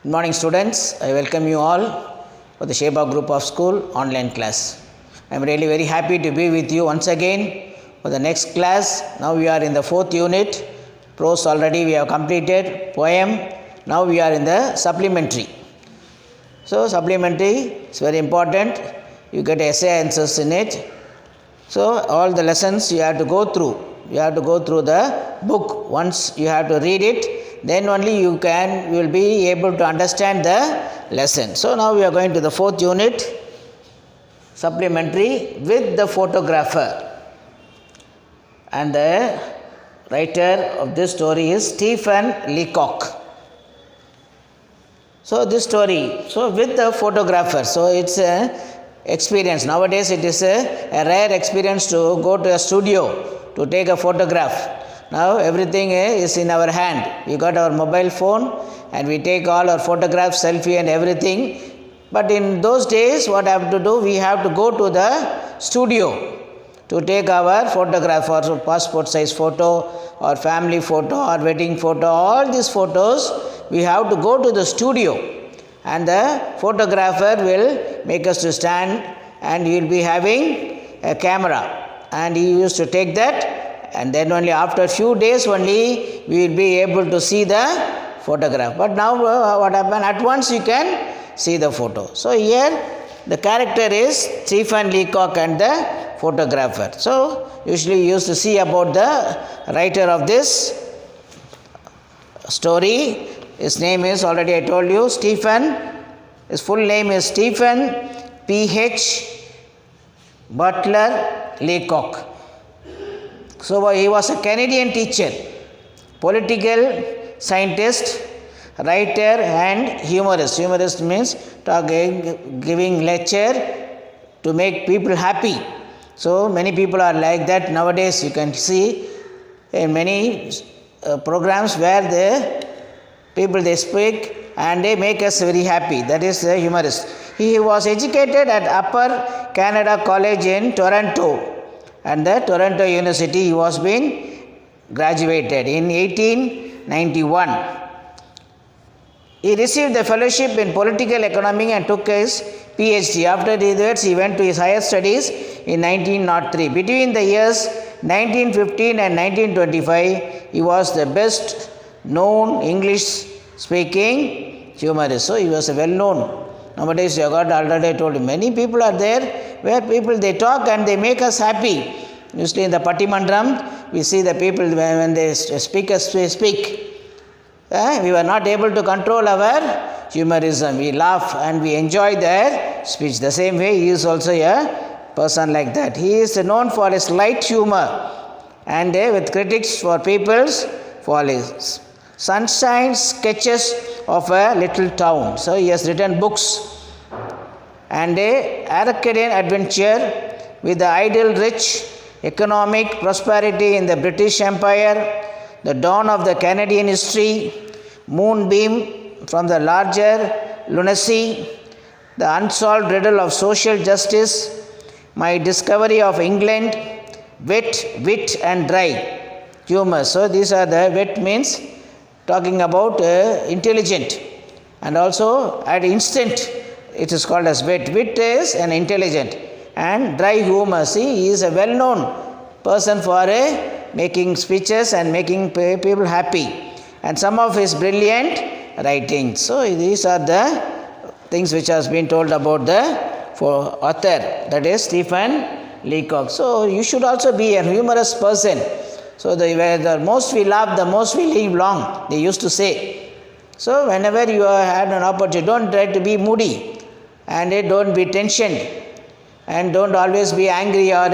Good morning, students. I welcome you all for the Sheba Group of School online class. I am really very happy to be with you once again for the next class. Now we are in the fourth unit. Prose already we have completed. Poem. Now we are in the supplementary. So supplementary is very important. You get essay answers in it. So all the lessons you have to go through. You have to go through the book. Once you have to read it, then only you will be able to understand the lesson. So now we are going to the fourth unit, supplementary with the photographer. And the writer of this story is Stephen Leacock. So this story, with the photographer, it's a experience. Nowadays it is a rare experience to go to a studio to take a photograph. Now everything is in our hand. We got our mobile phone and we take all our photographs, selfie and everything. But in those days what I have to do, we have to go to the studio to take our photograph, or passport size photo or family photo or wedding photo. All these photos we have to go to the studio, and the photographer will make us to stand, and he will be having a camera, and he used to take that, and then only after a few days only we will be able to see the photograph. But now what happened, at once you can see the photo. So here the character is Stephen Leacock and the photographer. So usually you used to see about the writer of this story. His name is, already I told you, Stephen. His full name is Stephen P.H. Butler Leacock. So he was a Canadian teacher, political scientist, writer and humorist. Humorist means giving lecture to make people happy. So many people are like that nowadays. You can see in many programs where the people they speak and they make us very happy. That is the humorist. He was educated at Upper Canada College in Toronto, and the Toronto University he was being graduated in 1891. He received the fellowship in political economy and took his PhD. After this, he went to his higher studies in 1903. Between the years 1915 and 1925, he was the best known English speaking humorist. So he was a well known. Nowadays you got, already I told you, many people are there where people they talk and they make us happy. Usually in the Pattimandram we see the people when they speak. We were not able to control our humorism. We laugh and we enjoy their speech. The same way he is also a person like that. He is known for his light humor and with critics for people's follies. Sunshine Sketches of a Little Town. So he has written books. And a Arcadian Adventure with the Ideal Rich, Economic Prosperity in the British Empire, The Dawn of the Canadian History, Moonbeam from the Larger Lunacy, The Unsolved Riddle of Social Justice, My Discovery of England, Wit and Dry Humor. So these are the wit means talking about intelligent, and also at instant it is called as wit. Wit is an intelligent, and dry humor. See, he is a well known person for making speeches and making people happy, and some of his brilliant writings. So these are the things which has been told about the author, that is Stephen Leacock. So you should also be a humorous person. So the most we laugh, the most we live long, they used to say. So whenever you had an opportunity, don't try to be moody, and don't be tensioned, and don't always be angry or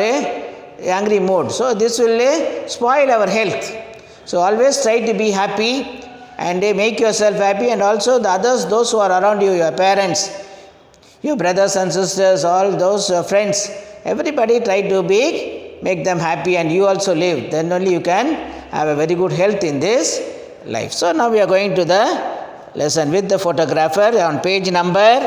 angry mood. So this will spoil our health. So always try to be happy and make yourself happy, and also the others, those who are around you, your parents, your brothers and sisters, all those friends, everybody try to make them happy, and you also live. Then only you can have a very good health in this life. So now we are going to the lesson with the photographer on page number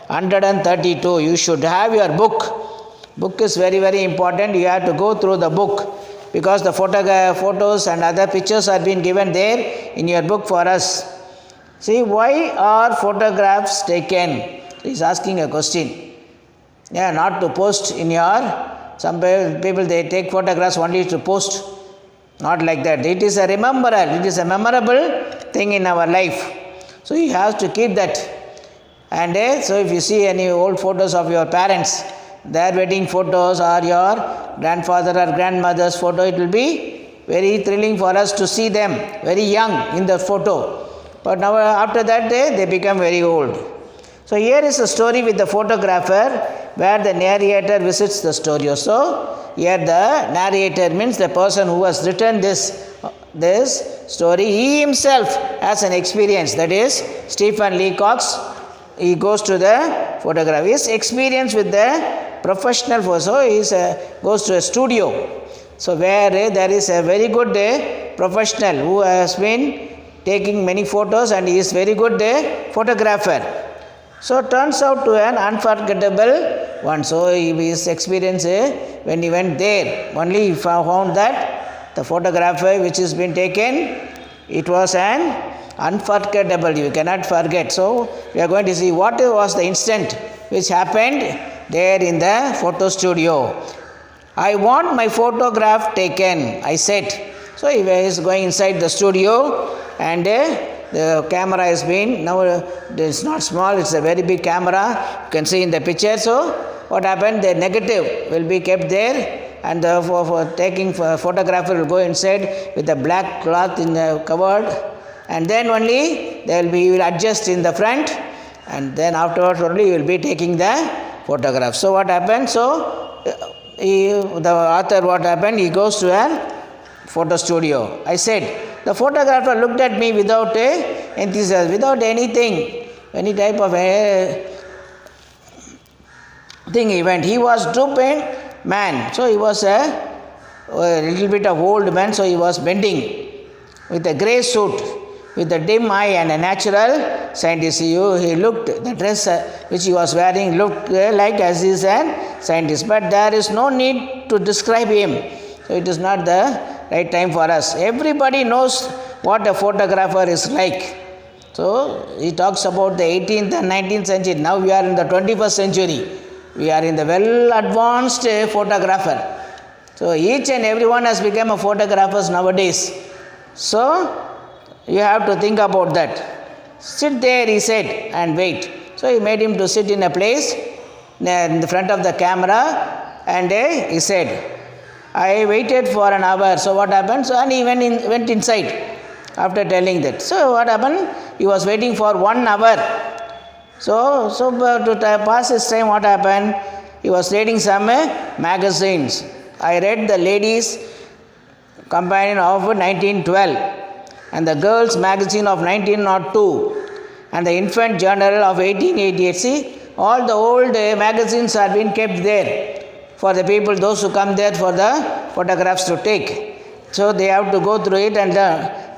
132. You should have your book. Book is very, very important. You have to go through the book, because the photos and other pictures are being given there in your book for us. See, why are photographs taken? He's asking a question. Yeah, not to post in your, some people they take photographs only to post. Not like that. It is a remembrance. It is a memorable thing in our life. So you have to keep that. And so if you see any old photos of your parents, their wedding photos or your grandfather or grandmother's photo, it will be very thrilling for us to see them very young in the photo. But now after that they become very old. So here is a story with the photographer where the narrator visits the studio. So here the narrator means the person who has written this story. He himself has an experience. That is Stephen Leacock. He goes to the photograph. His experience with the professional photo. So he goes to a studio. So where there is a very good professional who has been taking many photos and he is very good photographer. So turns out to an unforgettable one. So his experience when he went there, only he found that the photographer which has been taken, it was an unforgettable. You cannot forget. So we are going to see what was the instant which happened there in the photo studio. I want my photograph taken, I said. So he is going inside the studio and the camera has been, now it's not small, it's a very big camera. You can see in the picture. So what happened, the negative will be kept there and for taking photographer will go inside with a black cloth in the covered, and then only he will adjust in the front, and then afterwards only he will be taking the photograph. So what happened, so the author, what happened, he goes to a photo studio. I said, the photographer looked at me without enthusiasm, without anything, any type of thing event. He was drooping man, so he was a little bit of old man, so he was bending with a grey suit, with a dim eye and a natural scientist. He looked, the dress which he was wearing looked like as he is a scientist, but there is no need to describe him. So it is not the right time for us. Everybody knows what a photographer is like. So he talks about the 18th and 19th century. Now we are in the 21st century. We are in the well advanced photographer. So each and everyone has become a photographer nowadays. So you have to think about that. Sit there, he said, and wait. So he made him to sit in a place in the front of the camera, and he said, I waited for an hour. So what happened? So and he went inside after telling that. So what happened? He was waiting for 1 hour. So to pass his time, what happened? He was reading some magazines. I read the Ladies' Companion of 1912 and the Girls' Magazine of 1902 and the Infant Journal of 1888. See, all the old magazines are being kept there for the people, those who come there for the photographs to take. So they have to go through it and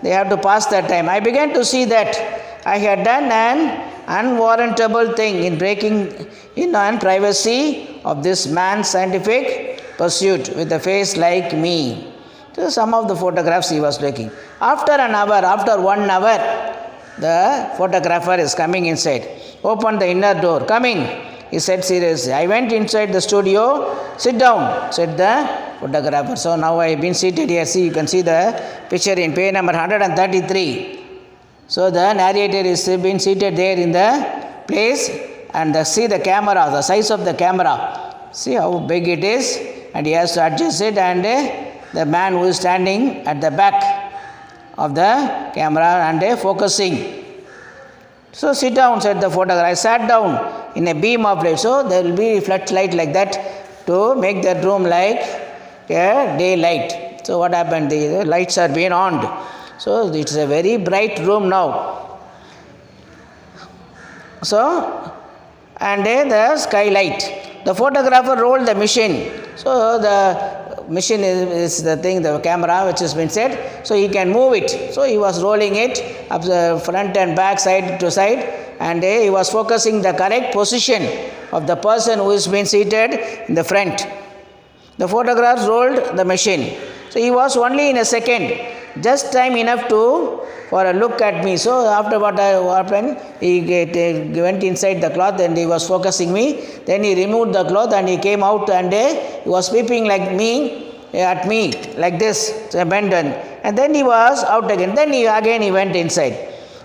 they have to pass that time. I began to see that I had done an unwarrantable thing in breaking in on privacy of this man's scientific pursuit with a face like me. So some of the photographs he was taking. After an hour, after 1 hour, the photographer is coming inside. Open the inner door. Come in. He said seriously. I went inside the studio. Sit down, said the photographer. So now I have been seated here. See, you can see the picture in page number 133. So the narrator is been seated there in the place and see the camera, the size of the camera. See how big it is, and he has to adjust it, and the man who is standing at the back of the camera and focusing. So sit down, said the photographer. I sat down in a beam of light. So there will be floodlight like that to make that room like a daylight. So what happened? The lights are being on. So it's a very bright room now. So, and the skylight. The photographer rolled the machine. So the machine is the thing, the camera which has been set. So he can move it. So he was rolling it up the front and back, side to side, and he was focusing the correct position of the person who is been seated in the front. The photographer rolled the machine. So he was only in a second, just time enough for a look at me. So after what happened, he went inside the cloth and he was focusing me. Then he removed the cloth and he came out and he was peeping like me at me like this, so abandoned. And then he was out again. Then he went inside,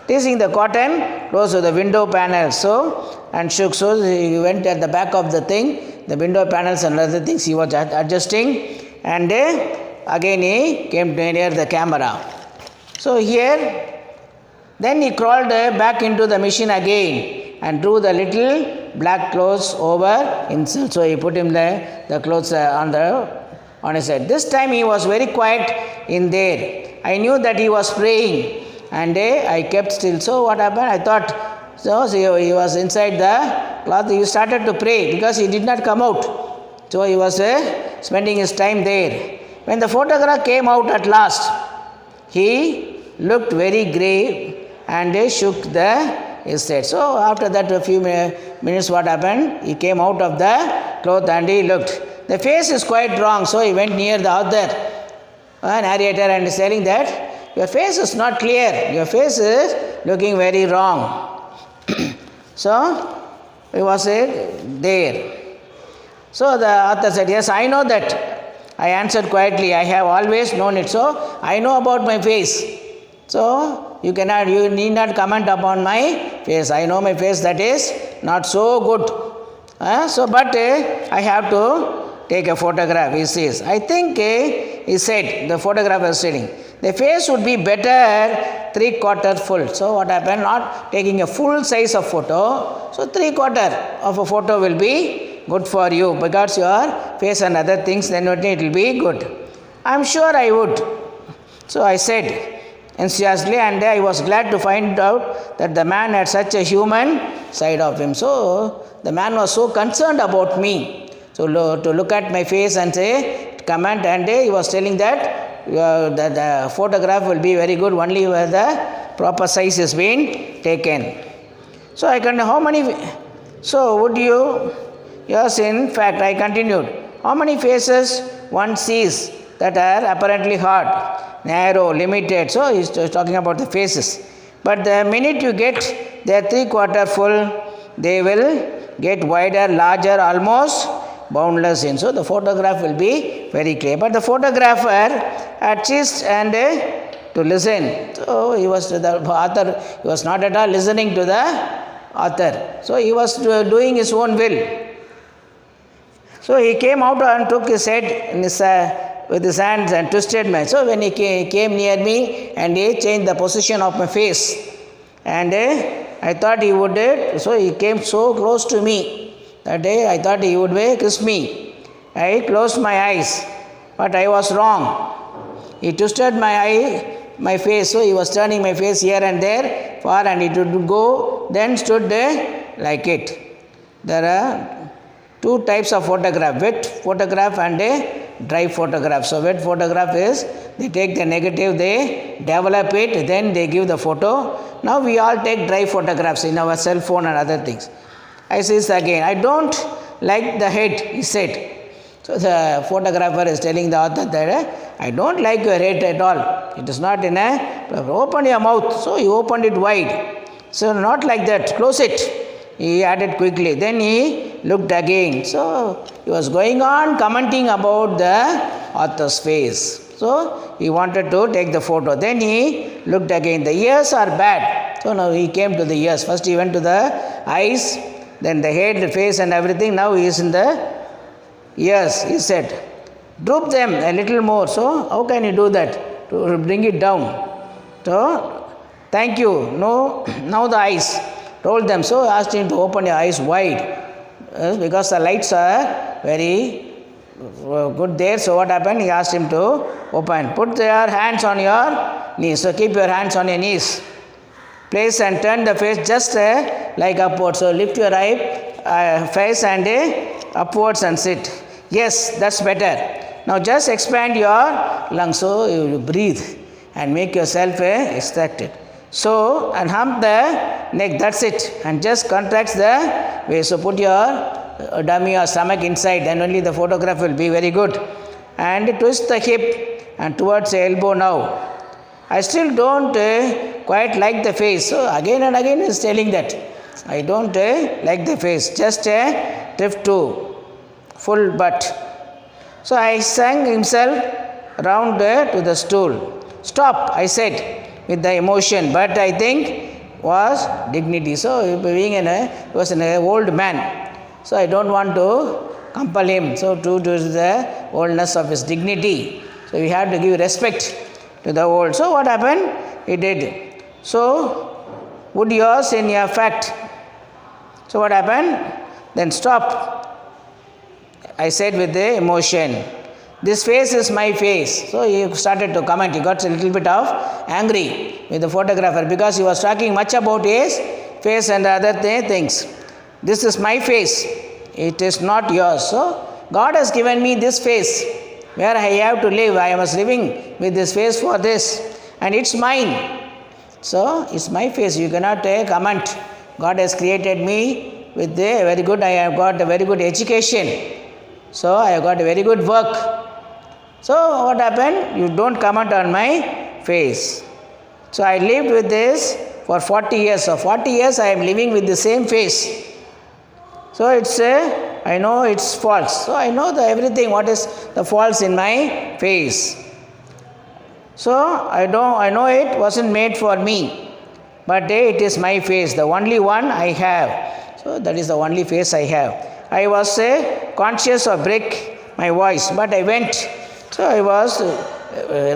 teasing the cotton close to the window panel. So and shook. So he went at the back of the thing, the window panels and other things he was adjusting, and again he came near the camera. So here, then he crawled back into the machine again and drew the little black clothes over himself. So he put him the clothes on his head. This time he was very quiet in there. I knew that he was praying, and I kept still. So what happened? I thought, so he was inside the cloth. He started to pray because he did not come out. So he was spending his time there. When the photograph came out at last, he looked very grave and shook his head. So after that, a few minutes, what happened? He came out of the cloth and he looked. The face is quite wrong. So he went near the author, narrator, and telling that your face is not clear. Your face is looking very wrong. So he was there. So the author said, yes, I know that. I answered quietly, I have always known it. So I know about my face. So you need not comment upon my face. I know my face, that is not so good. But I have to take a photograph, he says. I think, he said, the photographer is saying, the face would be better 3/4 full. So what happened? Not taking a full size of photo. So 3/4 of a photo will be good for you because your face and other things, then it will be good. I am sure I would. So I said enthusiastically, and I was glad to find out that the man had such a human side of him. So the man was so concerned about me. So to look at my face and say, comment, and he was telling that the photograph will be very good only where the proper size is being taken. So I can, how many, so would you, yes, in fact, I continued, how many faces one sees that are apparently hard, narrow, limited. So he's talking about the faces. But the minute you get their 3/4 full, they will get wider, larger, almost boundless in. So the photograph will be very clear. But the photographer had ceased and to listen. So he was the author, he was not at all listening to the author. So he was doing his own will. So he came out and took his head in his, with his hands and twisted my. So when he came near me and he changed the position of my face, and I thought he would. So he came so close to me. That day I thought he would kiss me. I closed my eyes, but I was wrong. He twisted my face, so he was turning my face here and there, far, and it would go, then stood like it. There are two types of photograph, wet photograph and a dry photograph. So wet photograph is, they take the negative, they develop it, then they give the photo. Now we all take dry photographs in our cell phone and other things. I says again, I don't like the head, he said. So the photographer is telling the author that I don't like your head at all. It is not in a, open your mouth. So he opened it wide. So not like that, close it. He added quickly. Then he looked again. So he was going on commenting about the author's face. So he wanted to take the photo. Then he looked again. The ears are bad. So now he came to the ears. First he went to the eyes, then the head, the face and everything. Now he is in the ears. He said, droop them a little more. So how can you do that? To bring it down. So thank you. No, now the eyes. Roll them. So I asked him to open your eyes wide. Because the lights are very good there. So what happened? He asked him to open. Put your hands on your knees. So keep your hands on your knees. Place and turn the face just like upwards. So lift your face and upwards and sit. Yes, that's better. Now just expand your lungs. So you breathe and make yourself extracted. So, and hump the neck, that's it. And just contract the waist. So put your dummy or stomach inside, then only the photograph will be very good. And twist the hip and towards the elbow now. I still don't quite like the face. So again and again he is telling that. I don't like the face. Just a drift to full butt. So I sang himself round to the stool. Stop, I said with the emotion, but I think was dignity. So being he was an old man. So I don't want to compel him. So to the oldness of his dignity. So we have to give respect to the old. So what happened? He did. So would yours in your fact. So what happened? Then stop. I said with the emotion. This face is my face. So he started to comment. He got a little bit of angry with the photographer because he was talking much about his face and other things. This is my face. It is not yours. So God has given me this face where I have to live. I was living with this face for this. And it's mine. So it's my face. You cannot comment. God has created me with a very good, I have got a very good education. So I have got a very good work. So what happened? You don't comment on my face. So I lived with this for 40 years. So 40 years I am living with the same face. So it's I know it's false. So I know everything what is the false in my face. So I know it wasn't made for me. But it is my face, the only one I have. So that is the only face I have. I was conscious of break my voice, but I went. So I was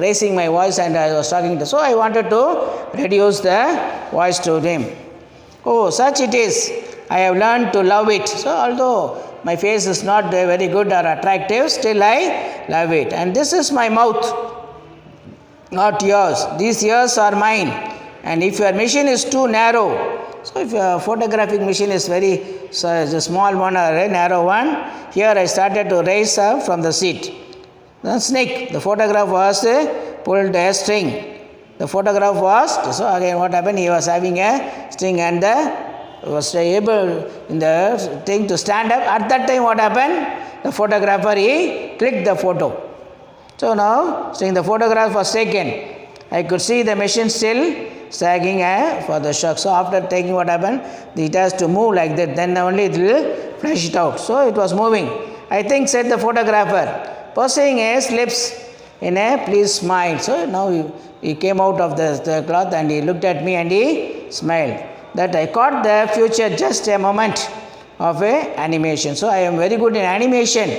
raising my voice and I was talking to. So I wanted to reduce the voice to him. Oh, such it is. I have learned to love it. So although my face is not very good or attractive, still I love it. And this is my mouth, not yours. These ears are mine. And if your machine is too narrow, so if your photographic machine is very a small one or a narrow one, here I started to raise up from the seat. The snake, the photograph was pulled a string. The photograph was, so again what happened, he was having a string and was able in the thing to stand up. At that time what happened? The photographer, he clicked the photo. So now, seeing the photograph was taken, I could see the machine still sagging for the shock. So after taking what happened, it has to move like that, then only it will flash it out. So it was moving. I think, said the photographer, pursing his lips in a please smile. So now he came out of the cloth and he looked at me and he smiled. That I caught the future just a moment of animation. So I am very good in animation.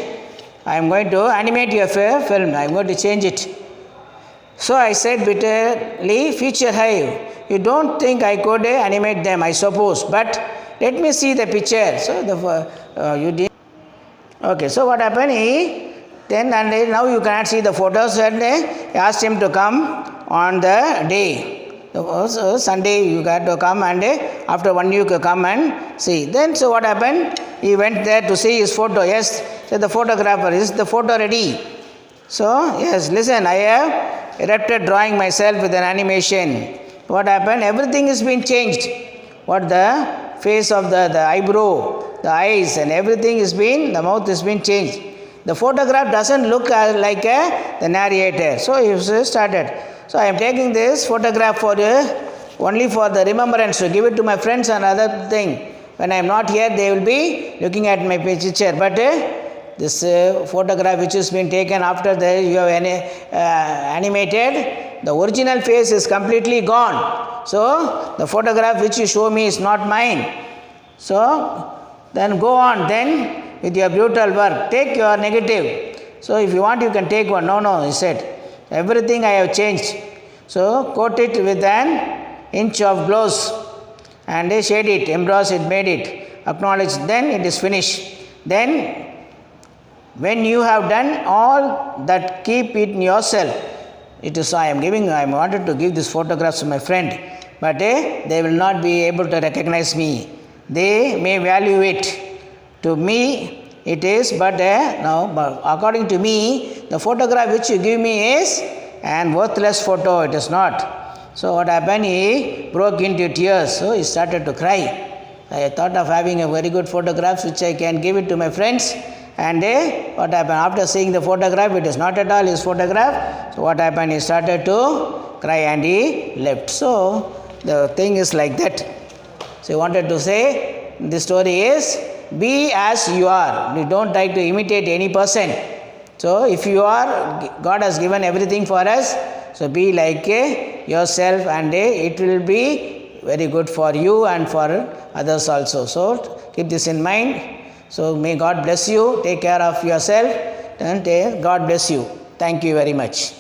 I am going to animate your film. I am going to change it. So I said bitterly, Future Hive, you don't think I could animate them, I suppose, but let me see the picture. So you did. Okay, so what happened? Now you cannot see the photos, and asked him to come on the day. So Sunday you got to come, and after 1 week you come and see. Then so what happened? He went there to see his photo. Yes, said the photographer, is the photo ready? So yes, listen, I have erupted drawing myself with an animation. What happened? Everything has been changed. What the face of the eyebrow, the eyes and everything has been, the mouth has been changed. The photograph doesn't look like the narrator. So he started. So I am taking this photograph for only for the remembrance, to give it to my friends and other thing. When I am not here, they will be looking at my picture. But this photograph which has been taken after you have animated, the original face is completely gone. So the photograph which you show me is not mine. So then go on then with your brutal work. Take your negative. So if you want, you can take one. No, he said. Everything I have changed. So coat it with an inch of gloss and shade it, embrace it, made it, acknowledge, then it is finished. Then when you have done all that, keep it in yourself. It is I wanted to give these photographs to my friend, but they will not be able to recognize me. They may value it. To me it is, but according to me, the photograph which you give me is an worthless photo. It is not. So what happened? He broke into tears. So he started to cry. I thought of having a very good photographs which I can give it to my friends, And what happened? After seeing the photograph, it is not at all his photograph. So what happened? He started to cry and he left. So the thing is like that. So he wanted to say, the story is, be as you are. You don't try to imitate any person. So if you are, God has given everything for us. So be like yourself, and it will be very good for you and for others also. So keep this in mind. So may God bless you. Take care of yourself, and God bless you. Thank you very much.